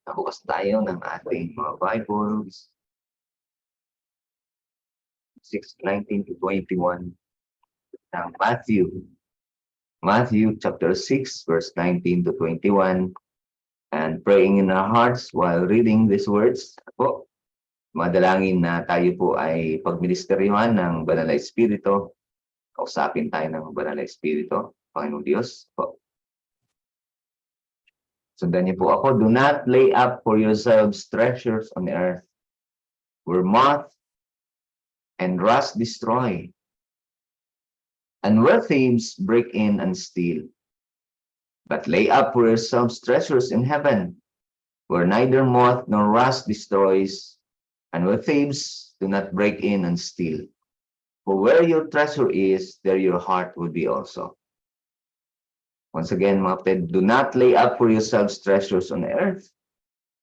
Bukas tayo ng ating mga Bibles, 6:19 to 21 ng Matthew. Matthew chapter 6, verse 19 to 21. And praying in our hearts while reading these words. Po, madalangin na tayo po ay pagministeryuhan ng Banal na Espiritu. Kausapin tayo ng Banal na Espiritu, Panginoong Diyos. Po. Sundan niyo po ako. Do not lay up for yourselves treasures on the earth, where moth and rust destroy, and where thieves break in and steal. But lay up for yourselves treasures in heaven, where neither moth nor rust destroys, and where thieves do not break in and steal. For where your treasure is, there your heart will be also. Once again, mga kapatid, do not lay up for yourselves treasures on earth,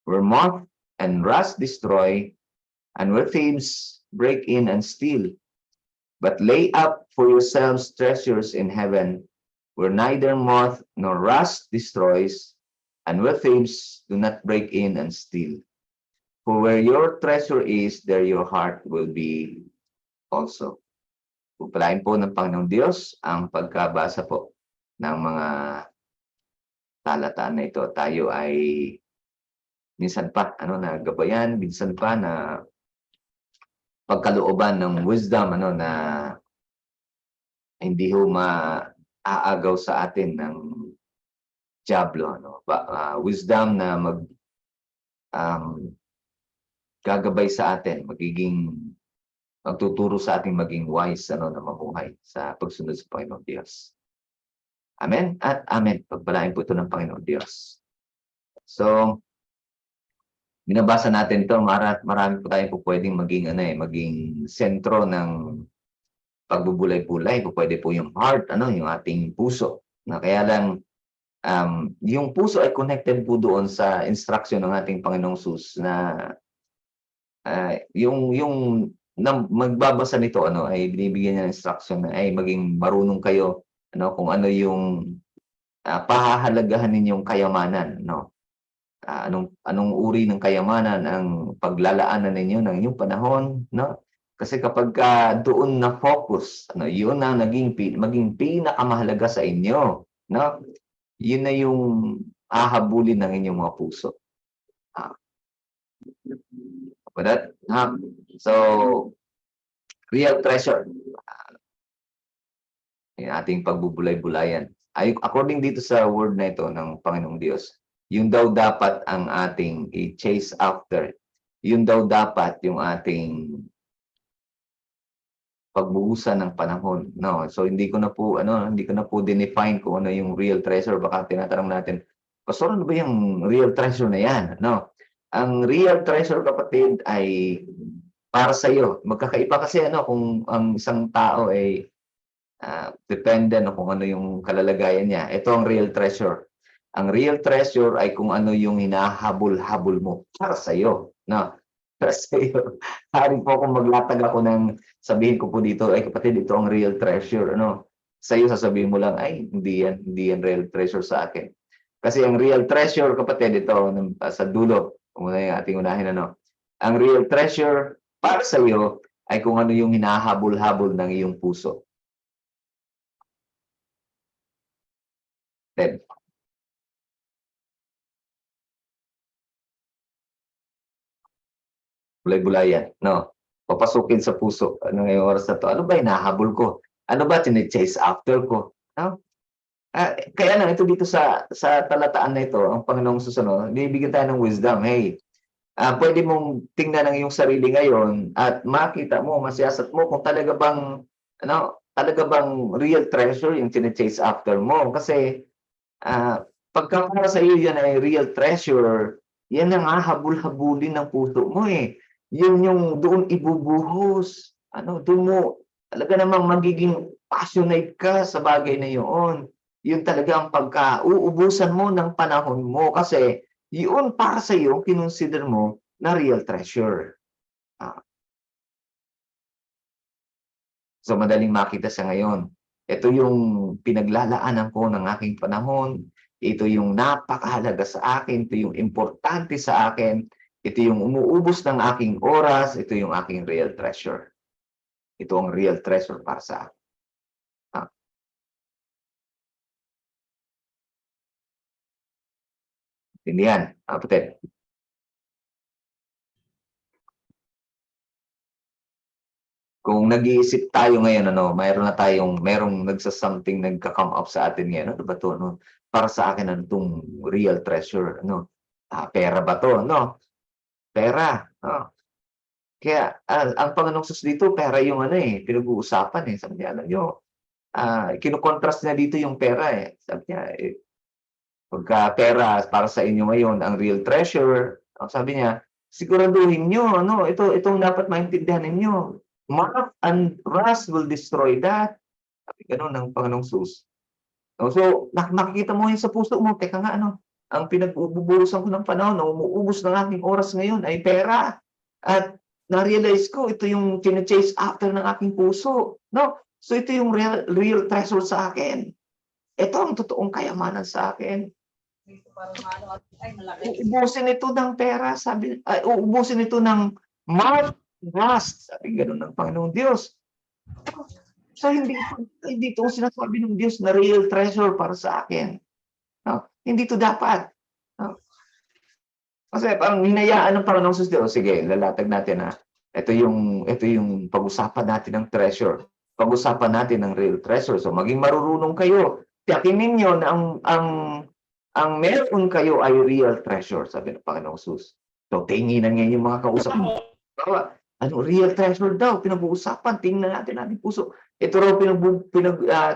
where moth and rust destroy, and where thieves break in and steal. But lay up for yourselves treasures in heaven, where neither moth nor rust destroys, and where thieves do not break in and steal. For where your treasure is, there your heart will be also. Pagpalain po ng Panginoong Diyos ang pagkabasa po ng mga talataan na ito. Tayo ay minsan pa nagabayan, minsan pa na pagkalooban ng wisdom na hindi ho maaagaw sa atin ng diablo, wisdom na gagabay sa atin, magtuturo sa ating maging wise na mabuhay sa pagsunod sa Panginoong Diyos. Amen at amen. Pagpalain po ito ng Panginoong Diyos. So, binabasa natin ito, marami po tayo po pwedeng maging sentro ng pagbubulay-bulay. Pwede po yung heart, yung ating puso. Kaya lang, yung puso ay connected po doon sa instruction ng ating Panginoong Sus na yung magbabasa nito ay binibigyan niya ng instruction na ay maging marunong kayo kung ano yung pahahalagahan ninyong kayamanan, anong uri ng kayamanan ang paglalaanan ninyo ng inyong panahon, kasi kapag doon na focus, yun na maging pinakamahalaga sa inyo, yun na yung hahabulin ng inyong mga puso. So, real treasure. Yung ating pagbubulay-bulayan. According dito sa word na ito ng Panginoong Diyos, yun daw dapat ang ating i-chase after. Yun daw dapat yung ating pagbuhusan ng panahon. So hindi ko na po define kung ano yung real treasure. Baka tinatanong natin, Pastor, ano ba yung real treasure na yan? Ang real treasure, kapatid, ay para sa iyo. Magkakaiba kasi kung ang isang tao ay depende kung ano yung kalalagayan niya. Ito ang real treasure. Ang real treasure ay kung ano yung hinahabol-habol mo para sa iyo. Para sa iyo. Hari po kung maglatag ako sabihin ko po dito, ay kapatid, ito ang real treasure. Sa iyo sasabihin mo lang, ay hindi yan real treasure sa akin. Kasi ang real treasure, kapatid, ito sa dulo, muna yung ating unahin, ang real treasure para sa iyo ay kung ano yung hinahabol-habol ng iyong puso. Then, bulay-bulayan, papasukin sa puso. Ano ngayong oras na to? Ano ba hinahabol ko? Ano ba chase after ko? Kaya lang, ito dito sa talataan na ito, ang Panginoong susunod, bibigyan tayo ng wisdom. Hey, pwede mong tingnan ang iyong sarili ngayon at makita mo, masiyasat mo kung talaga bang real treasure yung chase after mo. Kasi, pagka para sa iyo yan ay real treasure, yan ang hahabol-habulin ng puso mo Yun yung doon ibubuhos. Doon mo talaga namang magiging passionate ka sa bagay na yun. Yun talaga ang pagka-uubusan mo ng panahon mo kasi yun para sa iyo kinonsider mo na real treasure. So madaling makita sa ngayon. Ito yung pinaglalaanan ko ng aking panahon. ito yung napakahalaga sa akin, ito yung importante sa akin, ito yung umuubos ng aking oras, ito yung aking real treasure. Ito ang real treasure para sa akin. Intindihan, kapatid. Kung nag-iisip tayo ngayon, merong nagsa-something nagka-come up sa atin ngayon, ano ba 'to, ano? Para sa akin, ano 'tong real treasure, ano? Pera ba 'to, ano? Pera, oh. Kaya, ang Panginoong Hesus dito, pera yung ano, pinag-uusapan, eh. Sabi niya, alam niyo, kino-contrast niya dito yung pera, eh. Sabi niya, pagka pera para sa inyo ngayon ang real treasure, sabi niya, siguraduhin niyo ano, itong dapat maintindihan ninyo, moth and rust will destroy that. Sabi gano'n ng Panginoong Hesus. So, nakikita mo yun sa puso mo, teka nga ano, ang pinagbubuhusan ko ng panahon na umuubos ng aking oras ngayon ay pera. At na-realize ko ito yung chine-chase after ng aking puso, 'no? So, ito yung real treasure sa akin. Ito ang totoong kayamanan sa akin. Uubusin ito ng pera, uubusin ito ng moth, rust, sabi gano'n ng Panginoong Diyos. So, hindi ito sinasabi ng Diyos na real treasure para sa akin. No? Hindi ito dapat. No? Kasi parang hinayaan ng Panginoong Diyos, sige, lalatag natin ito yung pag-usapan natin ng treasure. Pag-usapan natin ng real treasure. So, maging marurunong kayo. Tiyakin ninyo na ang meron kayo ay real treasure, sabi ng Panginoong Hesus. So, tinginan ngayon yung mga kausap mo. Ano, real treasure daw, pinag-uusapan, tingnan natin ating puso. Ito raw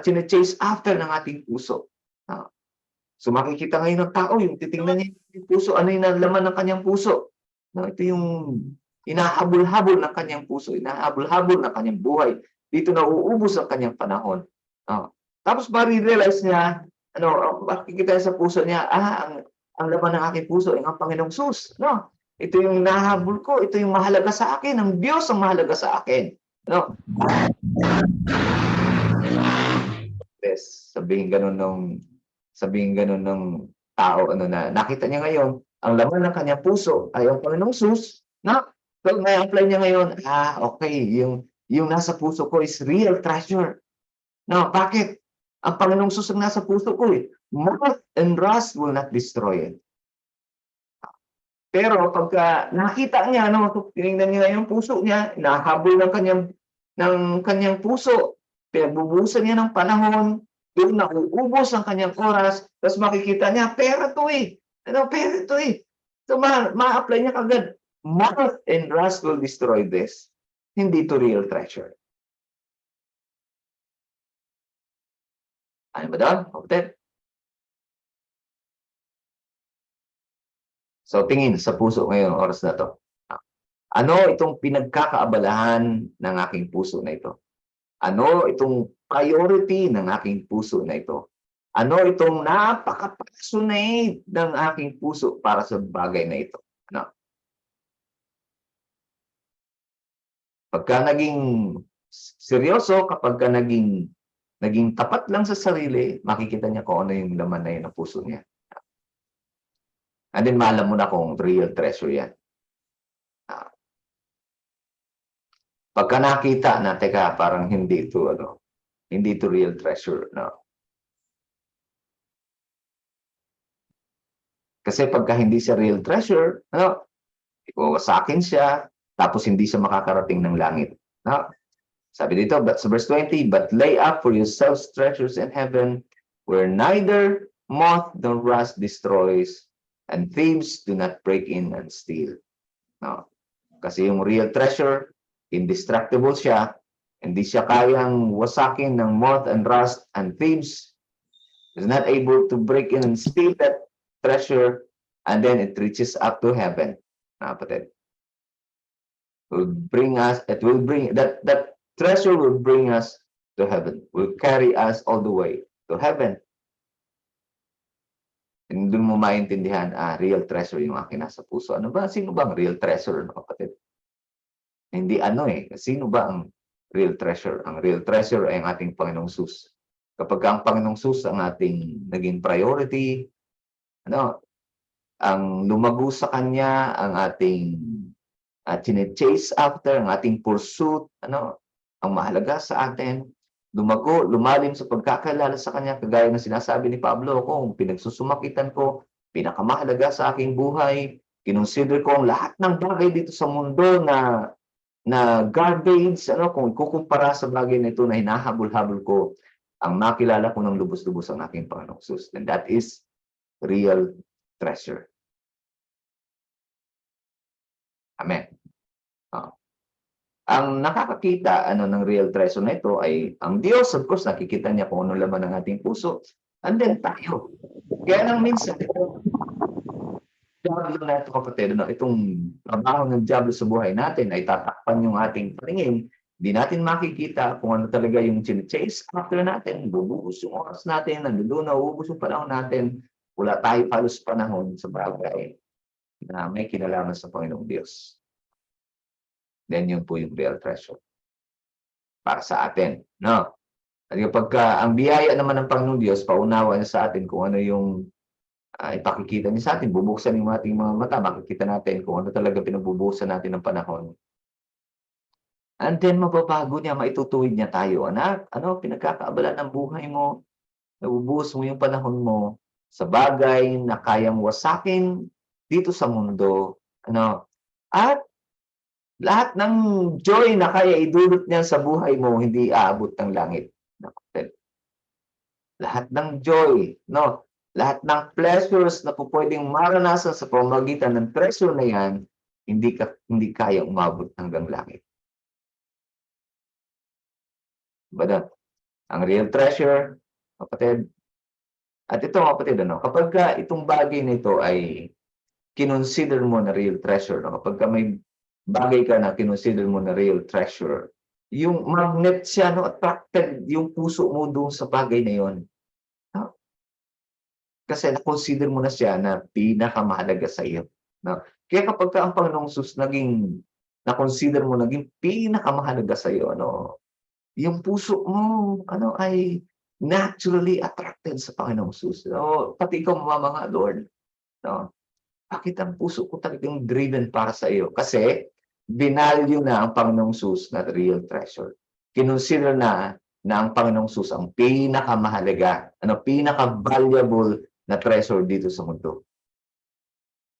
chine-chase after ng ating puso. So, makikita ngayon ng tao, yung titingnan niya yung puso, ano yung laman ng kanyang puso. Ito yung hinahabol-habol ng kanyang puso, hinahabol-habol ng kanyang buhay. Dito na uubos ang kanyang panahon. Tapos marirealize niya, makikita sa puso niya, ang laman ng aking puso ay ang Panginoong Hesus. No? Ito yung nahabol ko, ito yung mahalaga sa akin, ang Diyos ang mahalaga sa akin. No? Yes, sabihin ganun ng tao, na nakita niya ngayon, ang laman ng kanyang puso ay ang Panginoong Hesus. No? So, may-apply niya ngayon, okay, yung nasa puso ko is real treasure. No, bakit? Ang Panginoong Hesus ang nasa puso ko, moth and rust will not destroy it. Pero pagka nakita niya, tinignan niya yung puso niya, nahabol ng kanyang puso, pinagbubuhusan niya ng panahon, doon nauubos ang kanyang oras, tapos makikita niya, pera to eh. Pera to eh. So, ma-apply niya kagad, moth and rust will destroy this. Hindi to real treasure. Ano ba doon? Okay. So, tingin sa puso ngayong oras na to. Ano itong pinagkakaabalahan ng aking puso na ito? Ano itong priority ng aking puso na ito? Ano itong napaka-passionate ng aking puso para sa bagay na ito? Pagka naging seryoso, kapag naging tapat lang sa sarili, makikita niya kung ano yung laman na yun ng puso niya. And then, maalam mo na kung real treasure yan. Pagka nakita na, teka, parang hindi ito real treasure. No? Kasi pagka hindi siya real treasure, iwawasakin siya, tapos hindi siya makakarating ng langit. No? Sabi dito, but sa verse 20, but lay up for yourselves treasures in heaven, where neither moth nor rust destroys, and thieves do not break in and steal. No? Kasi yung real treasure, indestructible siya, hindi siya kayang wasakin ng moth and rust, and thieves is not able to break in and steal that treasure, and then it reaches up to heaven. Kapatid. That treasure will bring us to heaven, will carry us all the way to heaven. And doon mo maintindihan, real treasure yung akin nasa puso. Sino ba ang real treasure, kapatid? Hindi sino ba ang real treasure? Ang real treasure ay ang ating Panginoong Hesus. Kapag ang Panginoong Hesus ang ating naging priority, ano, ang lumago sa Kanya, ang ating chine-chase after, ang ating pursuit, ano, ang mahalaga sa atin, lumago, lumalim sa pagkakilala sa Kanya, kagaya ng sinasabi ni Pablo, kung pinagsusumakitan ko, pinakamahalaga sa aking buhay, kinonsider ko ang lahat ng bagay dito sa mundo na garbage, ano, kung ikukumpara sa bagay na ito na hinahabol-habol ko, ang makilala ko ng lubos-lubos ang aking Panginoong Hesus. And that is real treasure. Amen. Oo. Ang nakakakita ano ng real treasure na ito ay ang Diyos. Of course, nakikita niya kung ano laman ng ating puso. And then tayo. Kaya lang minsan, diablo na ito, kapatid, ano, itong trabaho ng diablo sa buhay natin ay tatakpan yung ating paningin. Hindi natin makikita kung ano talaga yung chase after natin. Bububos yung oras natin, nandun na, ububos yung panahon natin. Wala tayo halos panahon sa bagay na may kinalaman sa Panginoong Diyos. Then yun po yung real treasure para sa atin, no? At kapag ang biyaya naman ng Panginoong Diyos, paunawa niya sa atin kung ano yung ipakikita niya sa atin, bubuksan yung ating mga mata, makikita natin kung ano talaga pinagbubuhusan natin ng panahon. And then mababago niya, maitutuwid niya tayo, anak, ano, pinagkakaabala ng buhay mo, nabubuhos mo yung panahon mo sa bagay na kayang wasakin dito sa mundo, ano, at lahat ng joy na kaya idulot niya sa buhay mo, hindi aabot ng langit. Lahat ng joy, no? Lahat ng pleasures na pupwedeng maranasan sa pamamagitan ng treasure na yan, hindi kaya umabot hanggang langit. Diba? Ang real treasure, kapatid, at ito kapatid, ano, kapag itong bagay na ito ay kinonsider mo na real treasure, no? Kapag may bagay ka na kinonsider mo na real treasure, yung magnet siya, no, attracted yung puso mo doon sa bagay na yon. No? Kasi na-consider mo na siya na pinakamahalaga sa iyo. No? Kaya kapag ang Panginoong Hesus naging na-consider mo naging pinakamahalaga sa iyo, ano, yung puso mo ano ay naturally attracted sa Panginoong Hesus. So, pati ikaw mamamanga, Lord, no? Bakit ang puso ko talagang driven para sa iyo? Kasi binalyo na ang Panginoong Hesus na real treasure. Kinonsider na ang Panginoong Hesus ang pinakamahalaga, ano, pinaka-valuable na treasure dito sa mundo.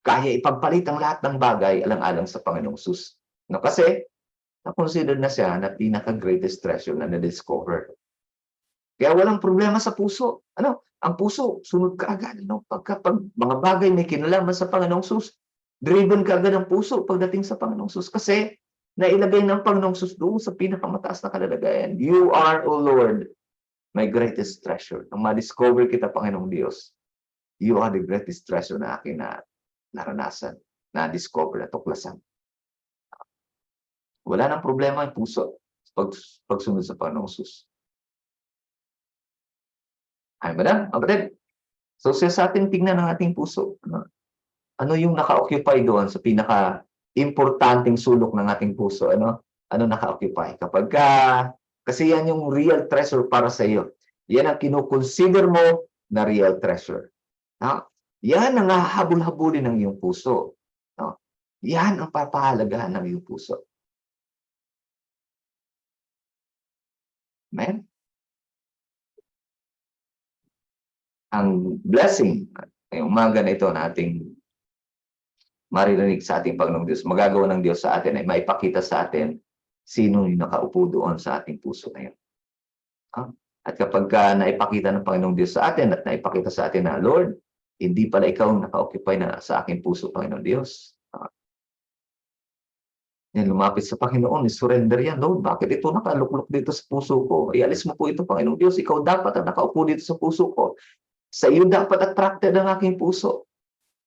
Kaya ipagpalit ang lahat ng bagay alang-alang sa Panginoong Hesus. No, kasi na-consider na siya na pinaka-greatest treasure na na-discover. Kaya walang problema sa puso. Ano, ang puso, sunod ka agad. No? Pag mga bagay may kinalaman sa Panginoong Hesus, driven ka agad ang puso pagdating sa Panginoong Hesus. Kasi nailagay ng Panginoong Hesus doon sa pinakamataas na kalalagayan. You are, O Lord, my greatest treasure. Nung ma-discover kita, Panginoong Diyos, you are the greatest treasure na akin na naranasan, na-discover, na tuklasan. Wala nang problema ang puso pagsunod sa Panginoong Hesus. Ay, madam, kapatid. So, sa ating tingnan ng ating puso. Ano yung naka-occupy doon sa pinaka-importanting sulok ng ating puso? Ano naka-occupy? Kasi yan yung real treasure para sa iyo. Yan ang kinukonsider mo na real treasure. No? Yan ang hahabol-habulin ng iyong puso. No? Yan ang papahalagahan ng iyong puso. Amen? Ang blessing, yung umaga na ito na ating maririnig sa ating Panginoong Diyos, magagawa ng Diyos sa atin ay maipakita sa atin sino yung nakaupo doon sa ating puso na yun. At kapag naipakita ng Panginoong Diyos sa atin at naipakita sa atin na, Lord, hindi pala ikaw naka-occupy na sa aking puso, Panginoong Diyos. Yan, lumapit sa Panginoon, surrender yan. Lord, bakit ito nakaluklok dito sa puso ko? Ialis mo po ito, Panginoong Diyos. Ikaw dapat ang nakaupo dito sa puso ko. Sa iyo dapat attracted ang aking puso.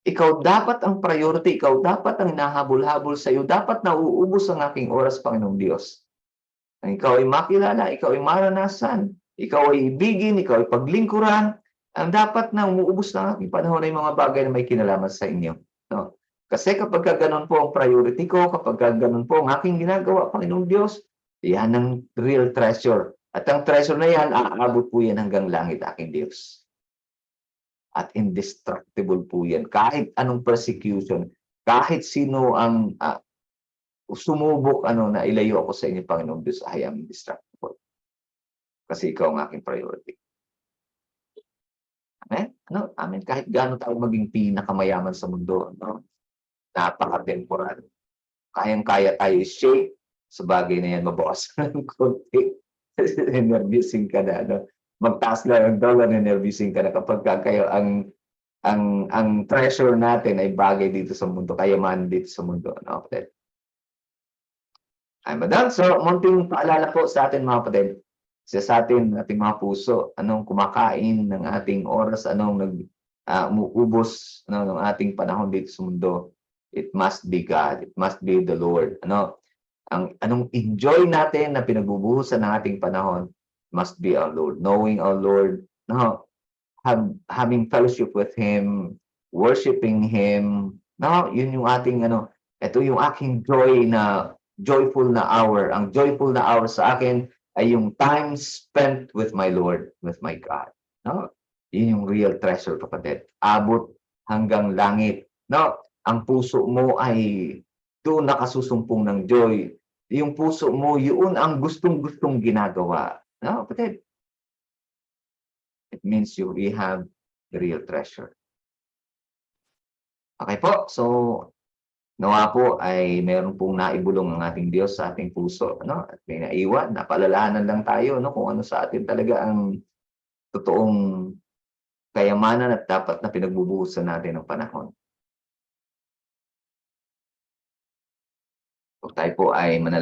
Ikaw dapat ang priority. Ikaw dapat ang hinahabol-habol sa iyo. Dapat nauubos ang aking oras, Panginoong Diyos. Ikaw ay makilala, ikaw ay maranasan, ikaw ay ibigin, ikaw ay paglingkuran. Ang dapat na umuubos ng aking panahon ay mga bagay na may kinalaman sa inyo. No? Kasi kapag ganun po ang priority ko, kapag ganun po ang aking ginagawa, Panginoong Diyos, yan ang real treasure. At ang treasure na yan, aabot po yan hanggang langit, aking Diyos. at indestructible po yan. Kahit anong persecution, kahit sino ang sumubok na ilayo ako sa inyo, Panginoong Diyos, I am indestructible. Kasi ikaw ang aking priority. Amen? Amen. Kahit gaano tayo maging pinakamayaman sa mundo, napaka-temporal. Kayang-kaya tayo i-shake sa bagay na yan, mabawas ng konti. Nervousing ka na, magtaas lang ang dollar, nervousing ka na kapag kayo ang treasure natin ay bagay dito sa mundo, kayamanan dito sa mundo. Okay. Ay, madam. So, munting paalala po sa atin, mga kapatid. Sa atin, ating mga puso, anong kumakain ng ating oras, anong umuubos ng ating panahon dito sa mundo. It must be God. It must be the Lord. Anong enjoy natin na pinagbubuhusan ng ating panahon must be our Lord. Knowing our Lord, having fellowship with Him, worshiping Him. Yun yung ating ito yung aking joyful na hour. Ang joyful na hour sa akin ay yung time spent with my Lord, with my God. Yun yung real treasure, kapatid. Abot hanggang langit. Ang puso mo ay doon nakasusumpong ng joy. Yung puso mo, yun ang gustong-gustong ginagawa. Kapatid. It means we have the real treasure. Okay po. So, nawa po ay meron pong naibulong ang ating Diyos sa ating puso. At may naiwan, napaalalahanan lang tayo kung ano sa atin talaga ang totoong kayamanan at dapat na pinagbubuhusan natin ng panahon. Kung tayo po ay manalangin.